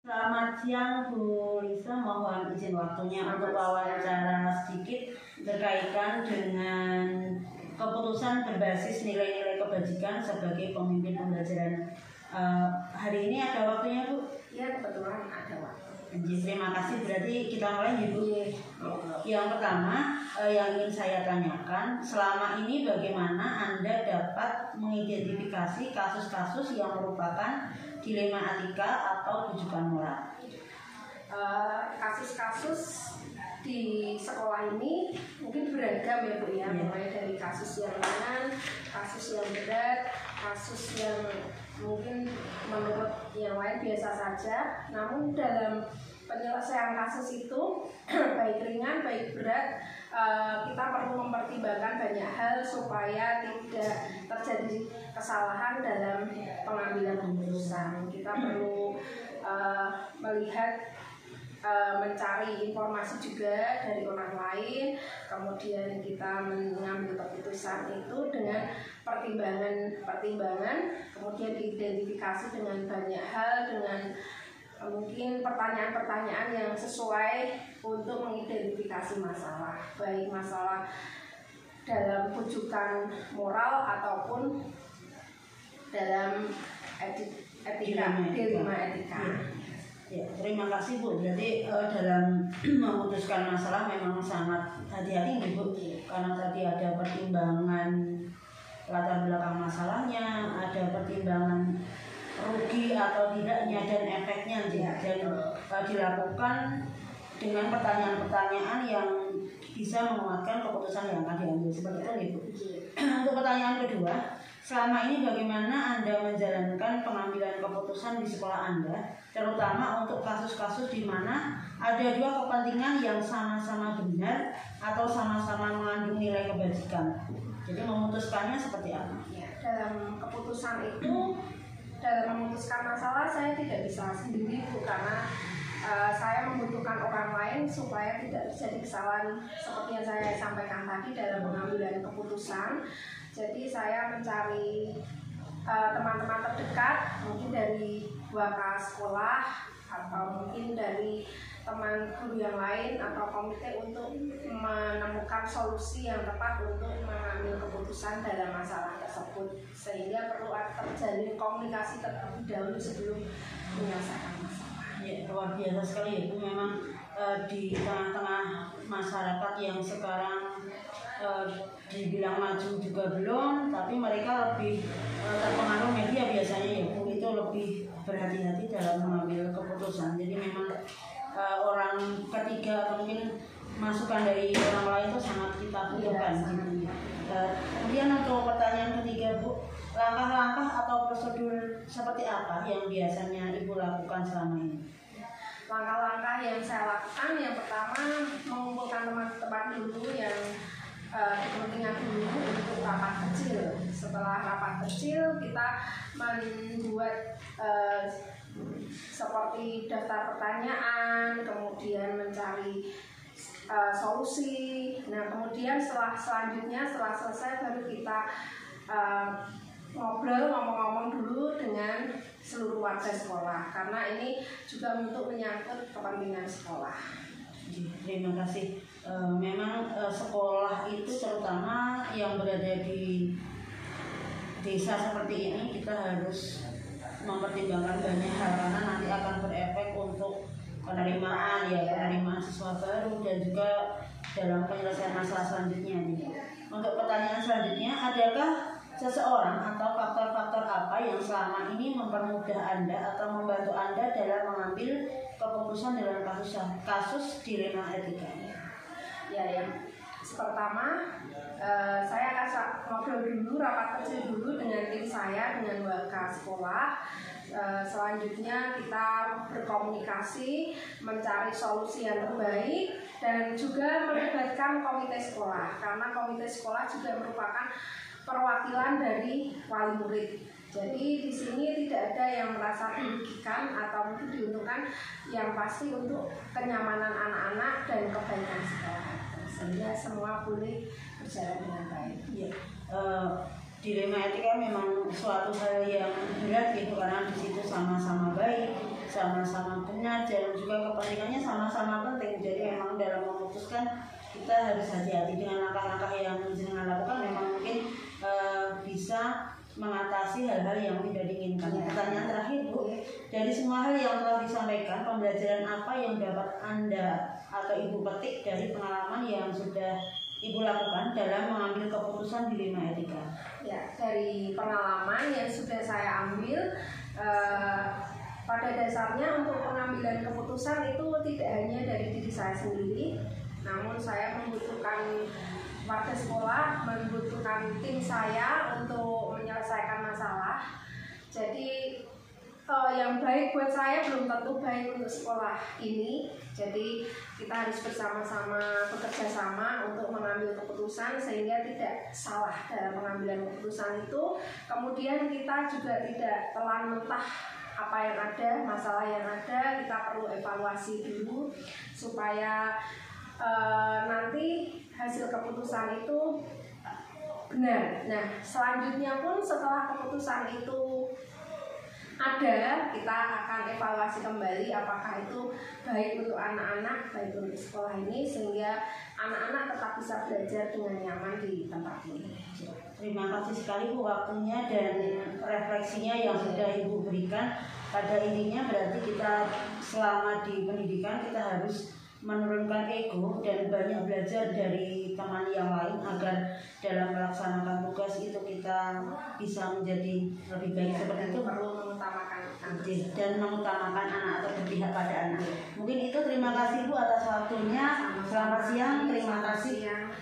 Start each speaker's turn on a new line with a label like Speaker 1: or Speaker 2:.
Speaker 1: Selamat siang Bu Lisa, mohon izin waktunya untuk wawancara sedikit berkaitan dengan keputusan berbasis nilai-nilai kebajikan sebagai pemimpin pembelajaran. Hari ini ada waktunya Bu?
Speaker 2: Ya, kebetulan ada waktu.
Speaker 1: Terima kasih, berarti kita mulai ya Bu. Yang pertama yang ingin saya tanyakan, selama ini bagaimana Anda dapat mengidentifikasi kasus-kasus yang merupakan dilema etika atau rujukan moral?
Speaker 2: Kasus-kasus di sekolah ini mungkin beragam ya Bu ya, mulai dari kasus yang ringan, kasus yang berat, kasus yang mungkin menurut yang lain biasa saja. Namun dalam penyelesaian kasus itu baik ringan baik berat, kita perlu mempertimbangkan banyak hal supaya tidak terjadi kesalahan dalam pengambilan keputusan. Kita perlu melihat, mencari informasi juga dari orang lain, kemudian kita mengambil keputusan itu dengan pertimbangan, kemudian diidentifikasi dengan banyak hal, dengan mungkin pertanyaan-pertanyaan yang sesuai untuk mengidentifikasi masalah, baik masalah dalam rujukan moral ataupun dalam dilema etika.
Speaker 1: Ya, terima kasih Bu. Jadi dalam memutuskan masalah memang sangat hati-hati nih Bu, karena tadi ada pertimbangan latar belakang masalahnya, ada pertimbangan rugi atau tidaknya dan efeknya, dan dilakukan dengan pertanyaan-pertanyaan yang bisa menguatkan keputusan yang akan diambil, seperti itu nih Bu. Untuk pertanyaan kedua, selama ini bagaimana Anda menjalankan pengambilan keputusan di sekolah Anda, terutama untuk kasus-kasus di mana ada dua kepentingan yang sama-sama benar atau sama-sama mengandung nilai kebajikan? Jadi memutuskannya seperti apa?
Speaker 2: Ya, dalam keputusan itu, dalam memutuskan masalah saya tidak bisa sendiri Bu, karena saya membutuhkan orang lain supaya tidak terjadi kesalahan seperti yang saya sampaikan tadi dalam pengambilan keputusan. Jadi saya mencari teman-teman terdekat, mungkin dari waka sekolah atau mungkin dari teman guru yang lain atau komite, untuk menemukan solusi yang tepat untuk mengambil keputusan dalam masalah tersebut, sehingga perlu terjalin komunikasi terlebih dahulu sebelum menyelesaikan masalah.
Speaker 1: Ya, luar biasa sekali ya Bu. Memang di tengah-tengah masyarakat yang sekarang dibilang maju juga belum, tapi mereka lebih terpengaruh media biasanya ya Bu, itu lebih berhati-hati dalam mengambil keputusan. Jadi memang orang ketiga atau mungkin masukan dari orang lain itu sangat kita butuhkan. Kemudian untuk pertanyaan ketiga Bu, langkah-langkah atau prosedur seperti apa yang biasanya Ibu lakukan selama ini?
Speaker 2: Langkah-langkah yang saya lakukan, yang pertama mengumpulkan teman-teman dulu yang kepentingan dulu untuk rapat kecil. Setelah rapat kecil kita membuat seperti daftar pertanyaan, kemudian mencari solusi. Nah, kemudian selanjutnya setelah selesai baru kita ngomong-ngomong dulu dengan seluruh warga sekolah, karena ini juga untuk menyangkut kepentingan sekolah.
Speaker 1: Terima kasih. Memang sekolah itu, terutama yang berada di desa seperti ini, kita harus mempertimbangkan banyak hal, karena nanti akan berefek untuk penerimaan siswa baru dan juga dalam penyelesaian masalah selanjutnya. Untuk pertanyaan selanjutnya, adakah seseorang atau faktor-faktor apa yang selama ini mempermudah Anda atau membantu Anda dalam mengambil keputusan dalam kasus dilema etika?
Speaker 2: Ya, yang pertama saya akan ngobrol dulu, rapat kecil dulu dengan tim saya, dengan waka sekolah. Selanjutnya kita berkomunikasi, mencari solusi yang terbaik, dan juga melibatkan komite sekolah, karena komite sekolah juga merupakan perwakilan dari wali murid. Jadi di sini tidak ada yang merasa dirugikan atau mungkin diuntungkan, yang pasti untuk kenyamanan anak-anak dan kebaikan sekolah, sehingga semua boleh berjalan dengan baik.
Speaker 1: Ya, dilema etika memang suatu hal yang berat gitu, karena di situ sama-sama baik, sama-sama benar dan juga kepentingannya sama-sama penting. Jadi memang dalam memutuskan kita harus hati-hati dengan langkah-langkah yang jenengan lakukan. Memang mungkin bisa mengatasi hal-hal yang tidak diinginkan. Pertanyaan terakhir Bu, dari semua hal yang telah disampaikan, pembelajaran apa yang dapat Anda atau Ibu petik dari pengalaman yang sudah Ibu lakukan dalam mengambil keputusan dilema etika?
Speaker 2: Ya, dari pengalaman yang sudah saya ambil, pada dasarnya untuk pengambilan keputusan itu tidak hanya dari diri saya sendiri, namun saya membutuhkan warga sekolah, membutuhkan tim saya untuk menyelesaikan masalah. Jadi yang baik buat saya belum tentu baik untuk sekolah ini. Jadi kita harus bersama-sama bekerja sama untuk mengambil keputusan sehingga tidak salah dalam pengambilan keputusan itu. Kemudian kita juga tidak telan mentah apa yang ada, masalah yang ada. Kita perlu evaluasi dulu supaya nanti hasil keputusan itu benar. Nah, selanjutnya pun setelah keputusan itu ada, kita akan evaluasi kembali apakah itu baik untuk anak-anak, baik untuk sekolah ini, sehingga anak-anak tetap bisa belajar dengan nyaman di tempat ini.
Speaker 1: Terima kasih sekali Bu waktunya dan refleksinya yang sudah Ibu berikan. Pada intinya berarti kita selama di pendidikan kita harus menurunkan ego dan banyak belajar dari teman yang lain agar dalam melaksanakan tugas itu kita bisa menjadi lebih baik. Seperti itu
Speaker 2: perlu mengutamakan
Speaker 1: dan mengutamakan anak atau berpihak pada anak. Mungkin itu, terima kasih Bu atas waktunya. Selamat siang, terima kasih.